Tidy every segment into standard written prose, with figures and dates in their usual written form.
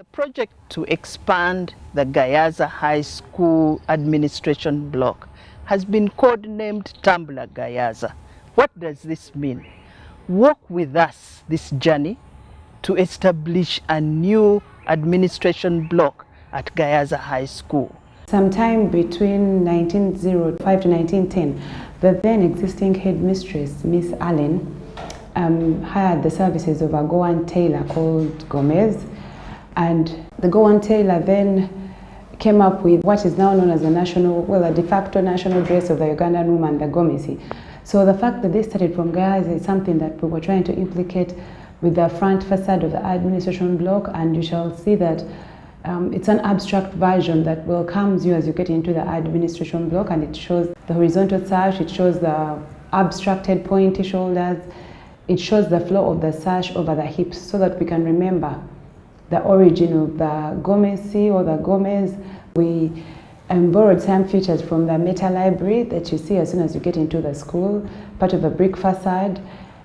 The project to expand the Gayaza High School administration block has been codenamed Tambula Gayaza. What does this mean? Walk with us this journey to establish a new administration block at Gayaza High School. Sometime between 1905 to 1910, the then existing headmistress, Miss Allen, hired the services of a Goan tailor called Gomez. And the Goan tailor then came up with what is now known as a de facto national dress of the Ugandan woman, the Gomesi. So the fact that they started from Gayaza is something that we were trying to implicate with the front facade of the administration block, and you shall see that it's an abstract version that welcomes you as you get into the administration block, and it shows the horizontal sash, it shows the abstracted pointy shoulders, it shows the flow of the sash over the hips, so that we can remember the origin of the Gomesi or the Gomez. We borrowed some features from the meta library that you see as soon as you get into the school, part of the brick facade.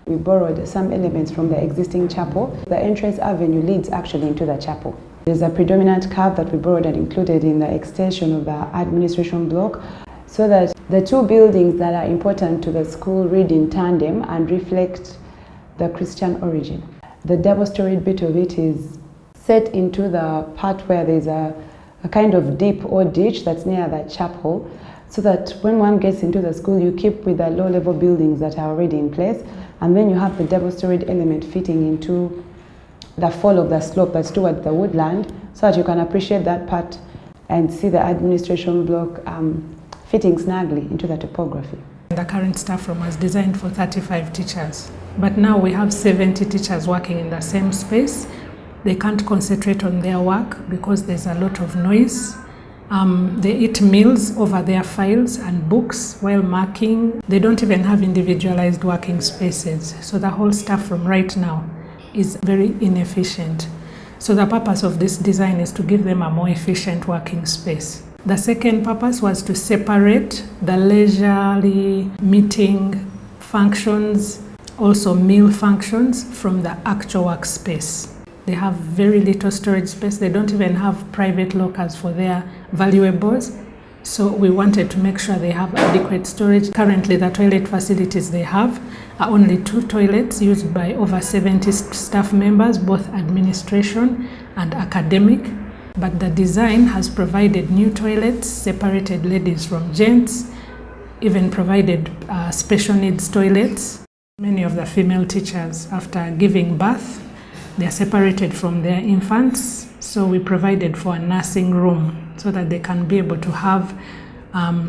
We borrowed some elements from the existing chapel. The entrance avenue leads actually into the chapel. There's a predominant curve that we borrowed and included in the extension of the administration block, so that the two buildings that are important to the school read in tandem and reflect the Christian origin. The double-storied bit of it is set into the part where there's a kind of dip or ditch that's near the chapel, so that when one gets into the school, you keep with the low-level buildings that are already in place, and then you have the double-storied element fitting into the fall of the slope that's towards the woodland, so that you can appreciate that part and see the administration block fitting snugly into the topography. The current staff room was designed for 35 teachers, but now we have 70 teachers working in the same space. They can't concentrate on their work because there's a lot of noise. They eat meals over their files and books while marking. They don't even have individualized working spaces. So the whole staff room right now is very inefficient. So the purpose of this design is to give them a more efficient working space. The second purpose was to separate the leisurely meeting functions, also meal functions, from the actual workspace. They have very little storage space. They don't even have private lockers for their valuables. So we wanted to make sure they have adequate storage. Currently, the toilet facilities they have are only 2 toilets used by over 70 staff members, both administration and academic. But the design has provided new toilets, separated ladies from gents, even provided special needs toilets. Many of the female teachers, after giving birth, they are separated from their infants, so we provided for a nursing room so that they can be able to have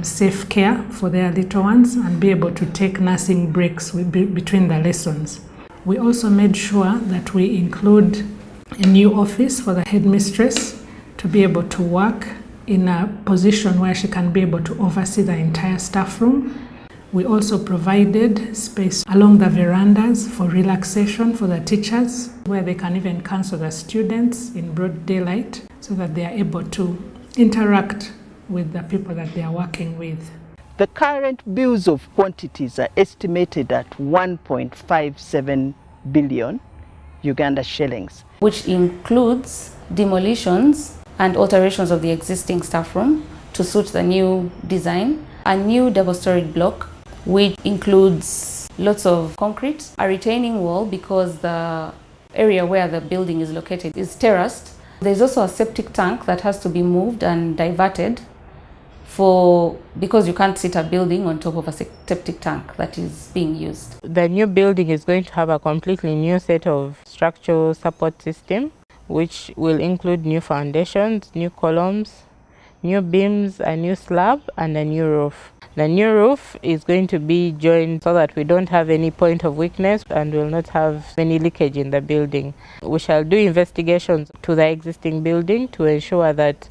safe care for their little ones and be able to take nursing breaks between the lessons. We also made sure that we include a new office for the headmistress to be able to work in a position where she can be able to oversee the entire staff room. We also provided space along the verandas for relaxation for the teachers, where they can even counsel the students in broad daylight so that they are able to interact with the people that they are working with. The current bills of quantities are estimated at 1.57 billion Uganda shillings, which includes demolitions and alterations of the existing staff room to suit the new design, a new double-storied block, which includes lots of concrete, a retaining wall because the area where the building is located is terraced. There's also a septic tank that has to be moved and diverted because you can't sit a building on top of a septic tank that is being used. The new building is going to have a completely new set of structural support system, which will include new foundations, new columns, new beams, a new slab, and a new roof. The new roof is going to be joined so that we don't have any point of weakness and will not have any leakage in the building. We shall do investigations to the existing building to ensure that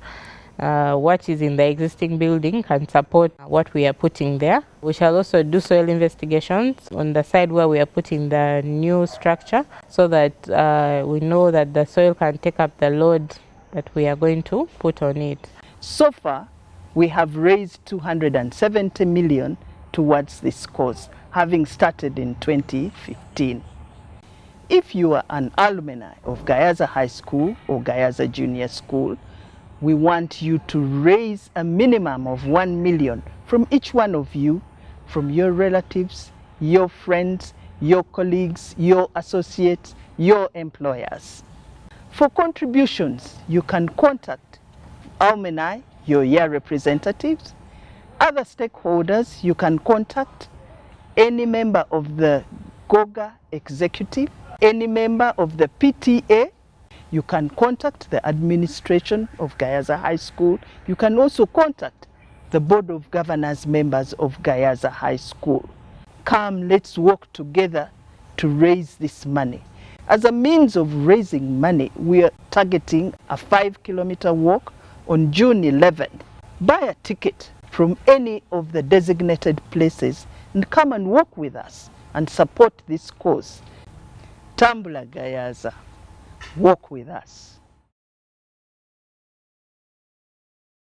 what is in the existing building can support what we are putting there. We shall also do soil investigations on the side where we are putting the new structure so that we know that the soil can take up the load that we are going to put on it. So far, we have raised 270 million towards this cause, having started in 2015. If you are an alumni of Gayaza High School or Gayaza Junior School, we want you to raise a minimum of 1 million from each one of you, from your relatives, your friends, your colleagues, your associates, your employers. For contributions, you can contact alumni, your year representatives, other stakeholders. You can contact any member of the GOGA executive, any member of the PTA. You can contact the administration of Gayaza High School. You can also contact the Board of Governors members of Gayaza High School. Come, let's work together to raise this money. As a means of raising money, we are targeting a 5-kilometer walk on June 11th. Buy a ticket from any of the designated places and come and walk with us and support this cause. Tambula Gayaza, walk with us.